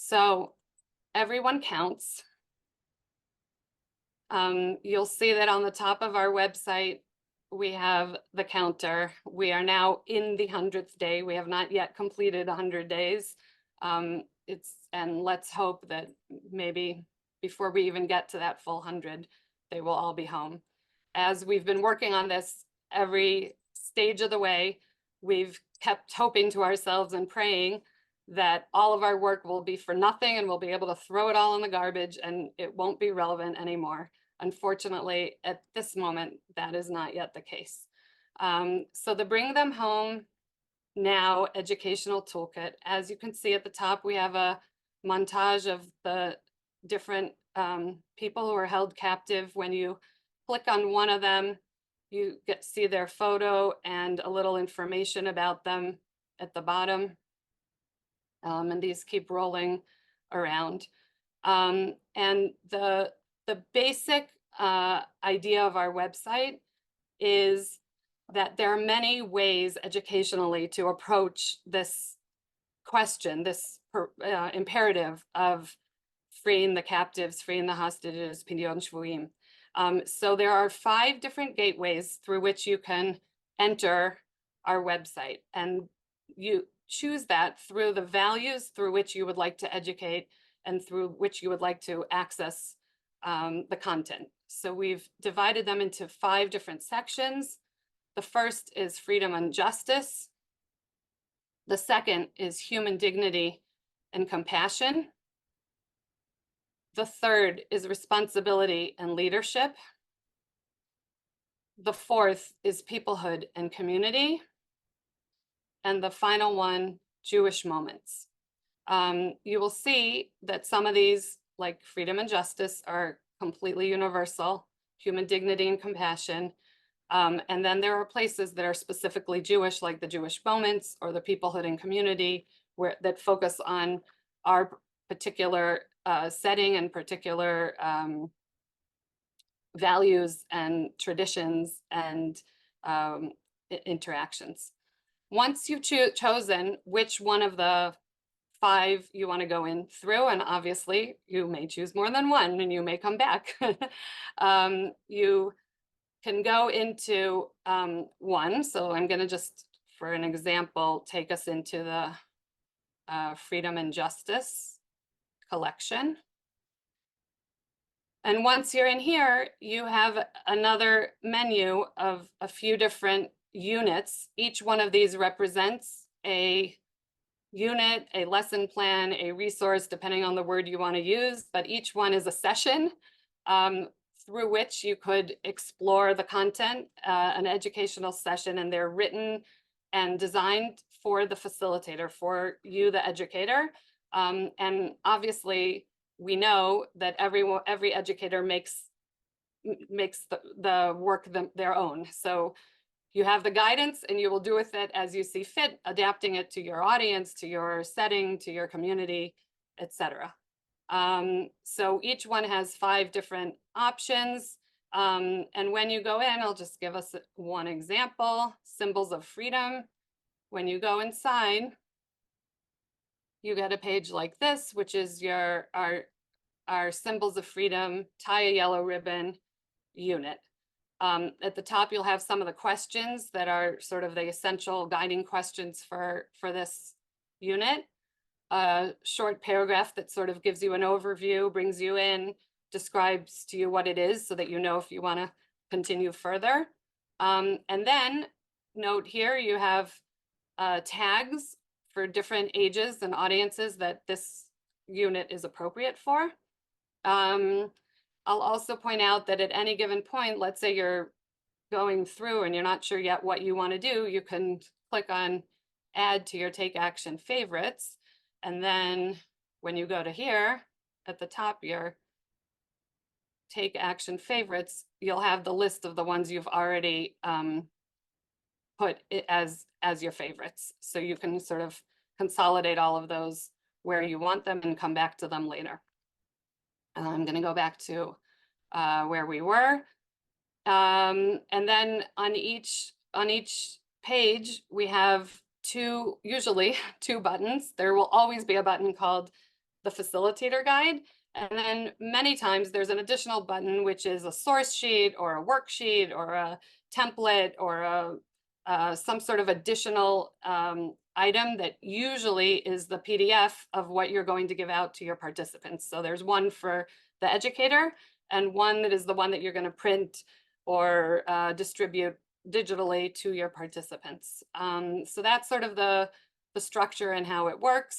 So everyone counts. You'll see that on the top of our website, we have the counter. We are now in the 100th day. We have not yet completed 100 days. And let's hope that maybe before we even get to that full 100, they will all be home. As we've been working on this every stage of the way, we've kept hoping to ourselves and praying that all of our work will be for nothing and we'll be able to throw it all in the garbage and it won't be relevant anymore. Unfortunately, at this moment, that is not yet the case. So the Bring Them Home Now educational toolkit, as you can see at the top, we have a montage of the different people who are held captive. When you click on one of them, you get see their photo and a little information about them at the bottom. And these keep rolling around. And the basic idea of our website is that there are many ways educationally to approach this question, this imperative of freeing the captives, freeing the hostages, Pidyon Shvuim. So there are 5 different gateways through which you can enter our website, and you choose that through the values through which you would like to educate and through which you would like to access the content. So we've divided them into 5 different sections. The first is freedom and justice. The second is human dignity and compassion. The third is responsibility and leadership. The fourth is peoplehood and community. And the final one, Jewish moments. You will see that some of these, like freedom and justice, are completely universal, human dignity and compassion. And then there are places that are specifically Jewish, like the Jewish moments or the peoplehood and community, that focus on our particular setting and particular values and traditions and interactions. Once you've chosen which one of the 5 you want to go in through, and obviously you may choose more than one and you may come back, you can go into one. So I'm going to just, for an example, take us into the Freedom and Justice collection. And once you're in here, you have another menu of a few different units. Each one of these represents a unit, a lesson plan, a resource, depending on the word you want to use, but each one is a session through which you could explore the content, an educational session, and they're written and designed for the facilitator, for you, the educator. And obviously, we know that every educator makes the work their own. So you have the guidance and you will do with it as you see fit, adapting it to your audience, to your setting, to your community, etc. So each one has 5 different options. And when you go in, I'll just give us one example, symbols of freedom. When you go inside, you get a page like this, which is our symbols of freedom, tie a yellow ribbon unit. At the top, you'll have some of the questions that are sort of the essential guiding questions for this unit. A short paragraph that sort of gives you an overview, brings you in, describes to you what it is so that you know if you want to continue further. And then note here, you have tags for different ages and audiences that this unit is appropriate for. I'll also point out that at any given point, let's say you're going through and you're not sure yet what you want to do, you can click on add to your take action favorites. And then when you go to here at the top, your take action favorites, you'll have the list of the ones you've already put it as your favorites. So you can sort of consolidate all of those where you want them and come back to them later. I'm going to go back to where we were. And then on each page, we have usually two buttons. There will always be a button called the facilitator guide. And then many times there's an additional button, which is a source sheet or a worksheet or a template or some sort of additional item that usually is the PDF of what you're going to give out to your participants. So there's one for the educator and one that is the one that you're going to print or distribute digitally to your participants. So that's sort of the structure and how it works.